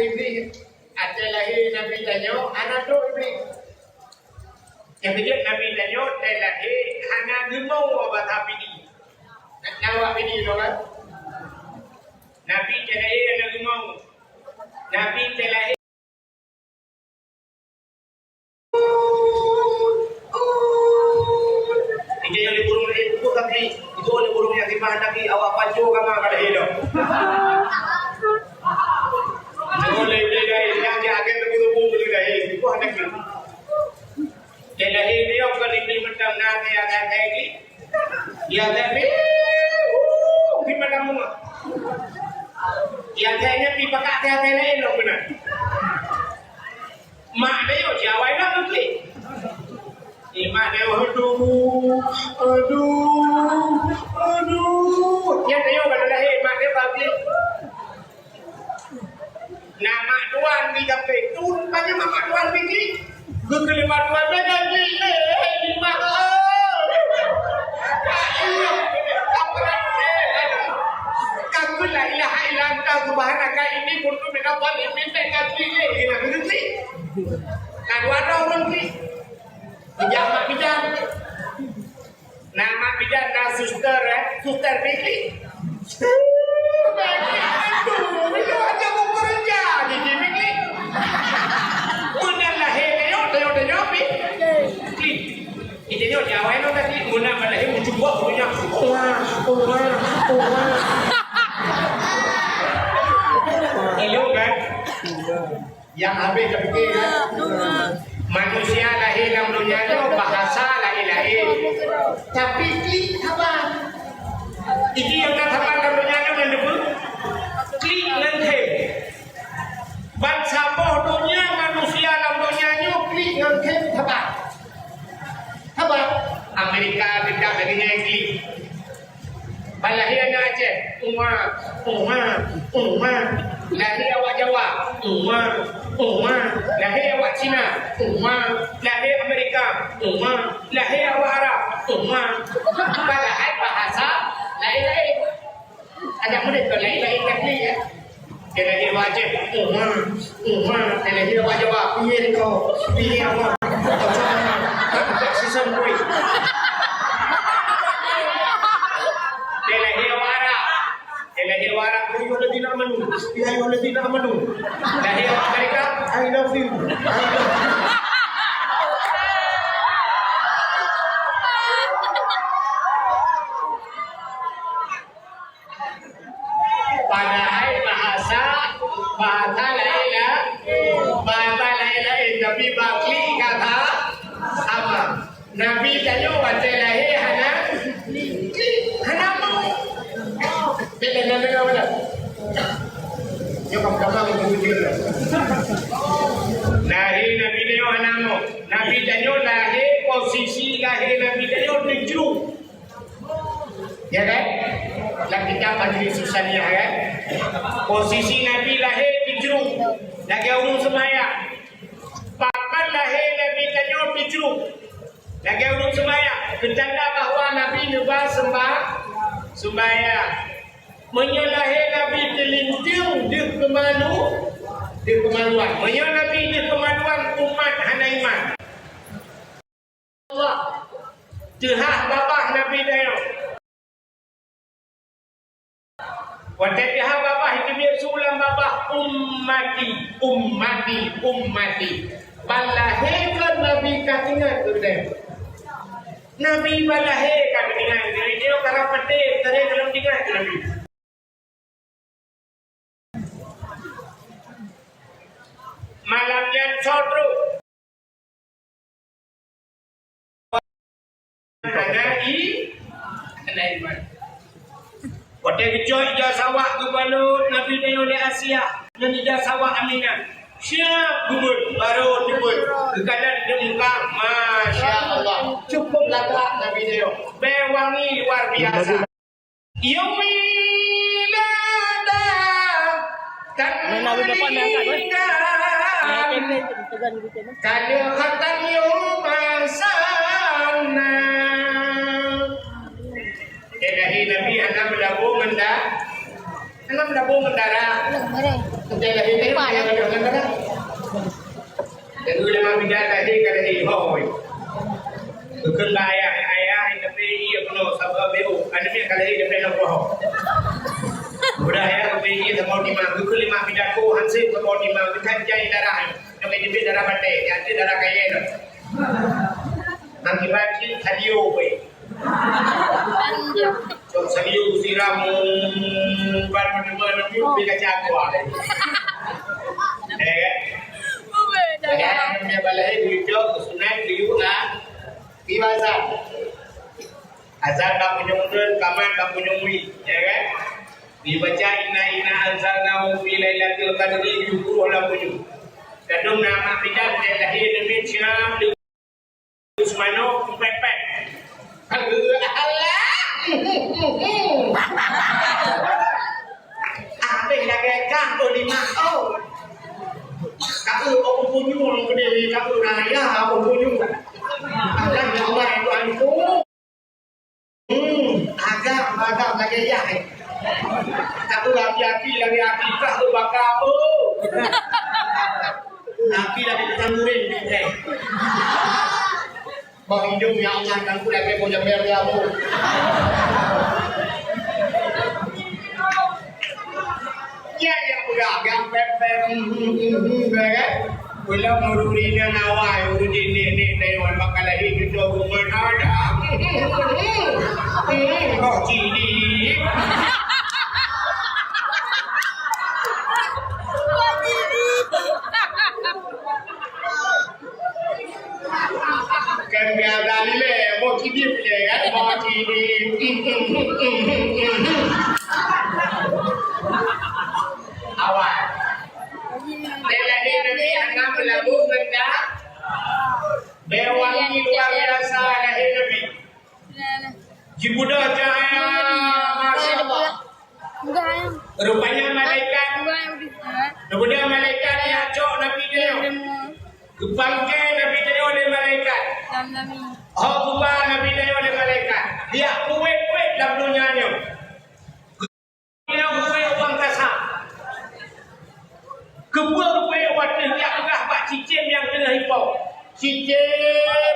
ini ada lahir Nabi Danyo, anak tu ini. Yang kejut Nabi Danyo ada lahir hana gemau apa tapi ni. Nak tahu ini tu kan? Nabi terlahir hana gemau. Nabi terlahir. Ini yang diburung itu tapi itu oleh burung yang dimana lagi awak pacu kamu kada hidup. Boleh beli yang dia akan tunggu beli dah itu ada ke. Dia lahir dia kalau ini macam nanti ada kayak ni. Dia ada di mana mu? Dia kayaknya pi pakai hati lain loh benar. Mak dia Jawa lah mesti. Mak dia aduh. Yang dia kalau lahir mak dia pasti. Nama tuan di kafe turun banyak nama tuan begini. Kelima tuan begini. Lima kamu la ilaha illallah subhanaka ini kuntu minadh dhalimin tekati ini begini. Kadua orang ni. Bijak bijak. Nama bijak na suster suster begini. Itu aja mau kerja di sini ni. Muna lahir dia nyobi. Ini dia Jawa itu tadi muna lahir muncul buat punya. Ini kan yang habis terfikir kan. Manusia lahir dalam dunia itu bahasa lahir. Tapi klik apa? Ini yang nak apa dalam dunia itu mendebut. Klik nanti. Bangsa bodohnya manusia dalam dunia itu klik nanti apa? Apa? Amerika tidak begini klik. Balahir aja. Lahir awak Jawa. Lahir awak Cina. Lahir Amerika. Lahir awak Arab. Balahir bahasa lain-lain. Ada murid tu lain-lain kali ya. Dia lahir wajib. Dia lahir awak Jawa. Pilih kau. Pilih awak. Tak season kuih. Dia lahir awak Arab. Dia lahir awak Arab. Ya Allah tidak amanu. Lahir awak Amerika. I love you. Padahal bahasa lain tapi bakli kata apa? Nabi Danyo baca lahir hana mau. Bila Nabi mana? Yo kamu mengujur. Lahir Nabi Danyo hana mau. Nabi Danyo lahir posisi lahir Nabi Danyo tujuh. Ya kan? Lagi kita majlis susahnya kan? Posisi Nabi lahir tujuh. Lagi urung semaya. Pakan lahir Nabi Danyo tujuh. Lagi urung semaya. Ketanda bahawa Nabi nubah sembahyang. Menyalahir Nabi terlinting di kemaluan. Menyalahir Nabi di kemaluan umat hana iman. Allah. Jihad babah Nabi Danyo. Wajah babah itu biar sulam babah ummati. Balahirkan Nabi katingan tu deh. Nabi balahir katingan. Jadi dia kalau petik tadi dalam tinggal Nabi. Malamnya sodro. Ada iman. Pada kecil sawah gubernur Nabi Danyo di Asia dan sawah Aminah. Siap gubernur baru jemput kekadar di muka. Masya Allah. Cukup lagak Nabi Danyo. Bewangi luar biasa. Yaumilada Nabi dapat mengangkat Kada khatan yumasana. Jadi Nabi anak berlabung mendarah. Kita lahir tadi kita kena. Dan ulama bidan lahir kalau lahir hoi. Bukan ayah tapi ia penuh sabab beu. Ada ni kalau lahir dia penuh hoi. Budak ayah tapi ia semua di mana. Bukan lima bidan ko hansip semua di mana. Bukan jai darah. Kami di darah bate. Jadi darah kaya tu. Nanti baca sadio boy. So sadio siram ban mana ni bega jago ada. Kami balai hijau sunat liu na tiwazan. Azan tak punya mundur, kaman tak punya mui, ya kan? Dibaca inna anzalnahu fi lailatul qadri yuqulu la punya. Kadung nama bidan lahir demi Syam Usmano pepek. Allah. Apa lagi kau di mana? Kau orang punyung kedai kau raya orang punyung. Allah ya Allah itu aku. Agam lagi ya. Kau lagi kau bakal. Api lagi kemurin ni. Bang hidung ya Allah kau lagi punya meriamu. Ya budak yang pepem kan. Kalau mururinya nawai urujin ni dewan bakal lagi kita rumah ada. Kau cili. Kan biar dalile mau cili boleh kan mau cili. Awal. Lahir Nabi Anam lagu benda bewangi luar biasa lahir Nabi. Jibuda cahaya Masya Allah. Rupanya malaikat. Rupanya malaikat yang cok Nabi dia. Kebangkai Nabi dia oleh malaikat. Oh kubah Nabi dia oleh malaikat. Dia kuat dalam dunia ni. Dia kuat orang kasar. Kebuah wadah yang agak bak cicim yang kena hipau. Cicim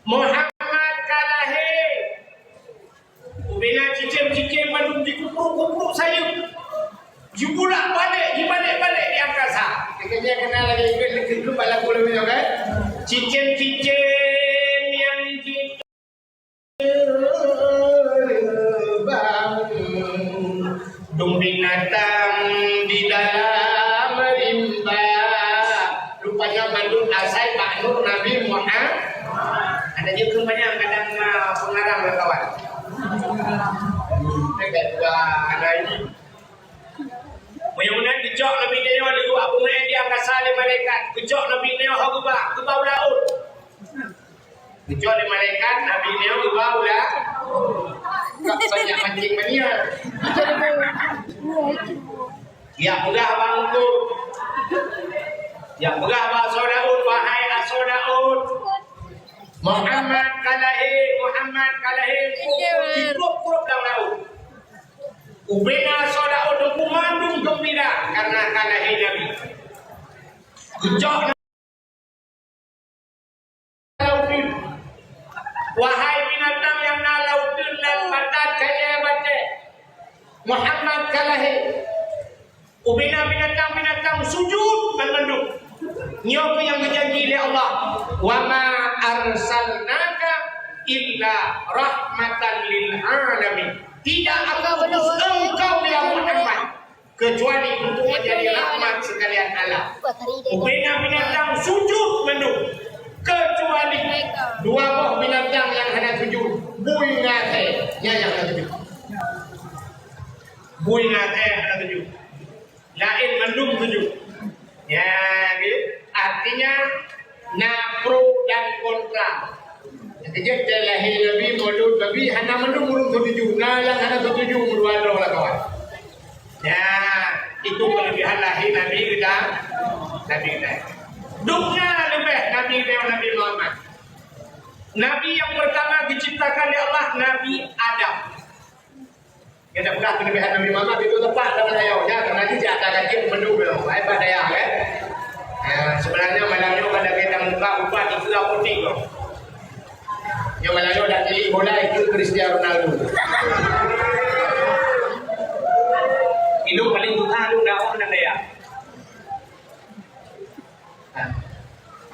Muhammad kalahir. Bila cicim bandung dikupruk saya. Jubulak balik, dibalik di angkasa. Kekenya kenal lagi ikut kepala bola ni kan. Cicim yang kita dum binatang di dalam rimba. Rupanya bandung asal Pak Nur Nabi Muhammad. Ada juga banyak kadang pengarang kawan. Dekat dua ada ini. Mudah-mudahan kejok Nabi dia lagu apa yang di angkasa oleh malaikat. Kejok Nabi dia ke bawah laut. Kejok oleh malaikat Nabi dia ke bawah laut. Banyak mancing mania. Ya mudah bangku. Ya mudah bang Sodaud. Wahai Sodaud. Muhammad kalahir. Kurup dalam laut. Ubena Sodaud kumandung gembira karena kalahir Nabi. Kejok lautin. Wahai binatang yang nalautin dan batat kaya baca. Muhammad kalahir. Ubena binatang sujud menunduk. Nyoba yang berjanji oleh Allah. Wa ma arsalnaka illa rahmatan lil alamin. Tidak akan utus engkau ya Muhammad kecuali untuk menjadi rahmat sekalian alam. Ubena binatang sujud menunduk. Kecuali dua buah binatang yang hendak sujud. Bui ngate yang hendak sujud. Bui ngate hendak sujud. Lain mendung sujud. Ya, gitu. Artinya pro dan kontra. Kejap dia lahir Nabi Maulud Nabi hana mendung urung setuju. Nah yang hana setuju berdua lah kawan. Ya, itu kelebihan lahir Nabi kita. Duknya lebih Nabi Muhammad. Nabi yang pertama diciptakan oleh Allah Nabi Adam. Kita pernah kelebihan Nabi Muhammad itu tepat dalam ayatnya karena dia akan kaji menu belum. Baik pada ya kan. Sebenarnya malamnya pada kita muka upah itu putih kok. Yang malamnya dah pilih bola itu Cristiano Ronaldo. Itu paling susah lu dah orang dia.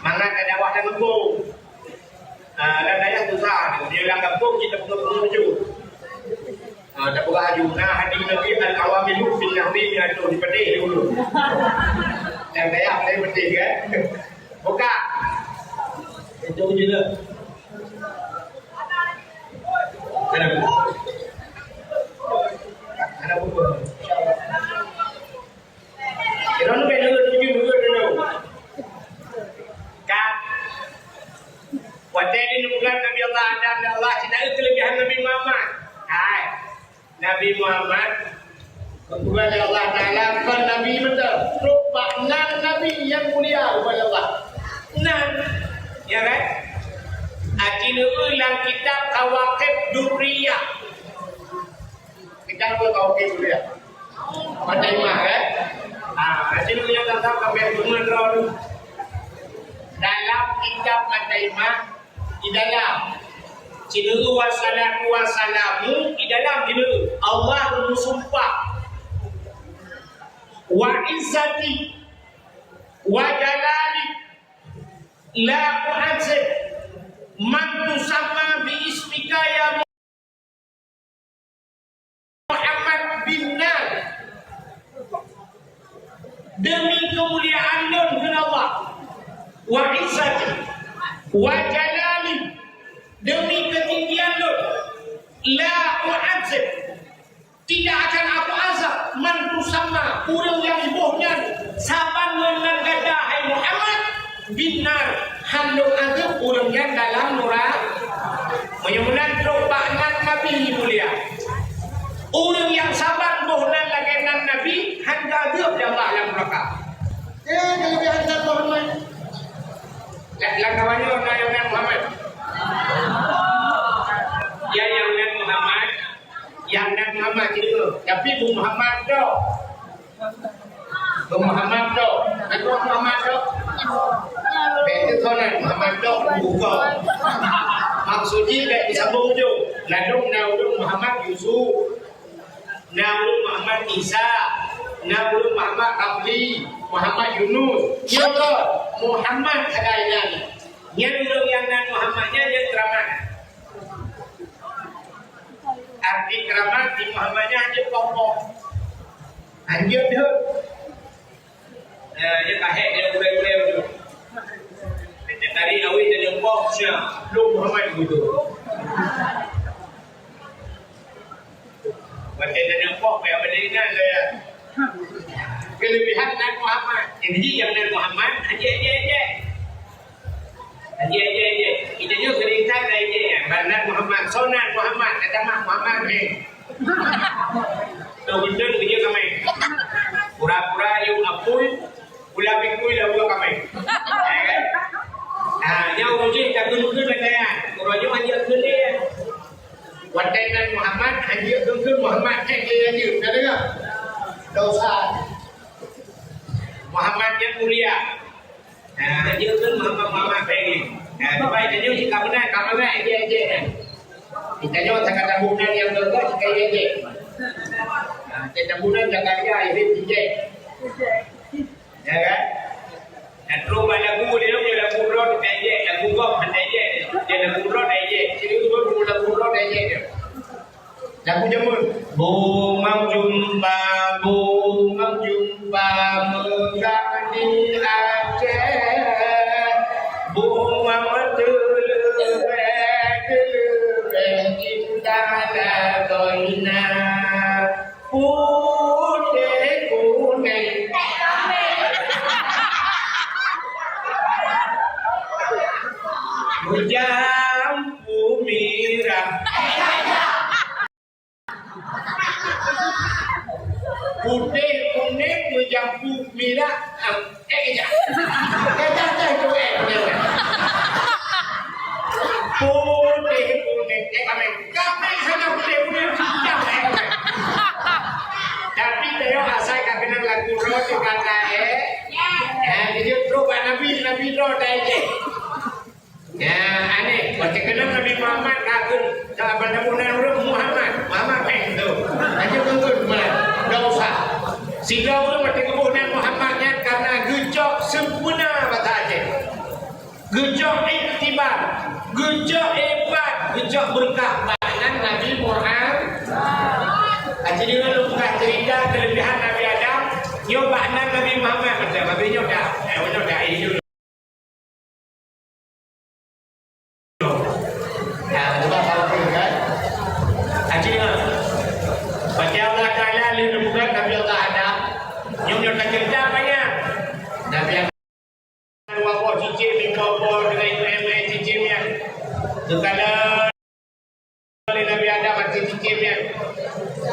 Mana ada dakwah dan gembung. Dan daya susah. Dia bilang gembung kita pengeju. Tak buka aju. Nah hadis Nabi al-awamilu fil nahwi itu dipedih dulu. Dan daya boleh pedih kan. Buka. Itu je lah. Ada buku. Ada buku. Kita nak belajar lagi dulu. Kan? Wajah ini bukan Nabi Allah dan Allah tidak kelebihan Nabi Muhammad. Hai, Nabi Muhammad kebetulan Allah Taala kan Nabi betul. Rupanya Nabi yang mulia kepada Allah. Nan, ya kan? Acinu ulang kitab Kawakib Durriyah. Kita tahu Kawakib Durriyah. Pada imam kan? Acinu yang datang kami dengan roh. Dalam kitab At-Taimah di dalam Cina wassalamu di dalam dia Allah bersumpah wa izzati wa jalali la u'adzib man tusamma bi ismika ya Muhammad bin Nar demi kemuliaan dan Allah wa izzati wa jalali demi ketinggian lu la u'adzib tidak akan aku azab man tusamma orang yang bohnya saban menanggadah hai Muhammad binar handuk azab orang yang dalam neraka menyunan terobakan Nabi mulia orang yang saban bohnan lagenan Nabi handa azab di Allah dalam neraka kelebihan dan Muhammad langkawannya orang Muhammad ya yang Nabi Muhammad yang Nabi Muhammad itu tapi Bu Muhammad tu Bu Muhammad tu Nabi Muhammad tu itu konan Muhammad tu buka maksudnya tak disambung je Nabi Muhammad Yusuf Nabi Muhammad Isa Nabi Muhammad Abli Muhammad Yunus ya Allah Muhammad hadainan yang Nabi Muhammadnya dia keramat. Arti keramat di Muhammadnya hanya pokok. Hanya dia. Dia kahek dia boleh-boleh tu. Dia tadi awit dia jempok siapa? Lu Muhammad begitu. Macam dia jempok kayak berdirian saya. Kelebihan Nabi Muhammad. Jadi yang Nabi Muhammad aja. Aja. Kita juga keringkan aja ya. Bandar Muhammad, Sonan Muhammad, kata Mak Muhammad ni. Tahu betul kerja kami. Pura-pura yung apoy, pula pikui dah buat kami. Yang uji tak guna bagayan. Kurangnya hanya guna. Wadainan Muhammad hanya guna Muhammad cek dia aja. Dah dengar? Dosa. Muhammad yang mulia. Dia kan Muhammad pengen. Baik dia jika benar aja. Kita jauh sangat tabungan yang berkat jika aja. Kita tabungan jaga dia ini je. Ya kan? Dan rumah lagu dia lagu road aja, lagu gop aja. Dia lagu road aja. Sini tu lagu road aja. Lagu jamun. Bunga jumpa mengganding Aceh. Bunga indah lagoina putih kuning. Hujan merah. Putih kuning menjampu merah aja. Kata tu putih kuning kami hanya putih kuning menurut kata jadi terus Nabi roh dah je. Ya, aneh. Macam kena Nabi Muhammad kagum dalam benar-benar Muhammad peng tu. Aja tunggu mana? Dah usah. Sehingga orang macam kebunan Muhammadnya karena gejok sempurna kata aja. Gejok iktibar, gejok hebat, gejok berkah. Bahkan Nabi Muhammad. Aja dia lupa cerita kelebihan Nabi Adam. Nyoba Nabi Muhammad macam Nabi nyoba. Nyoba ini. Segala oleh Nabi Adam mati cicimnya.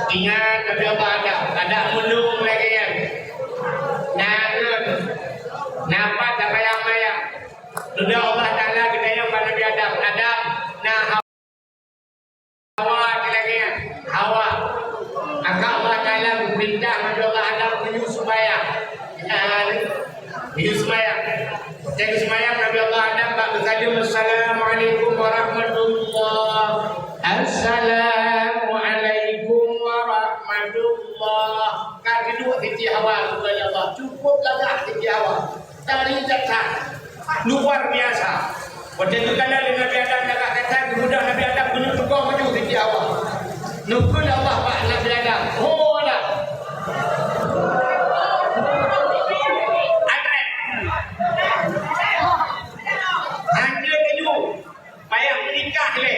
Ingat Nabi Allah ada melung lagi kan. Nangan. Napa tak bayang-bayang. Sudah Allah Ta'ala katanya pada Nabi Adam. Adam, nah Hawa lagi kan. Hawa. Maka Allah Ta'ala berperintah Nabi Allah Adam menyusun sembahyang. Menyusun sembahyang. Jaga sembahyang Nabi Allah Adam berkata Assalamualaikum warahmatullahi Assalamualaikum warahmatullahi. Kan kedua titik awal kepada Allah cukup lagak titik awal dari jatah luar biasa. Macam tu kalau Nabi Adam nak kata kemudian Nabi Adam guna tukar maju titik awal. Nukul Allah Pak Nabi Adam. Oh lah. Payah menikah le.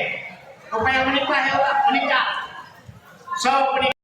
Kau payah menikah ya Allah, menikah. So menikah.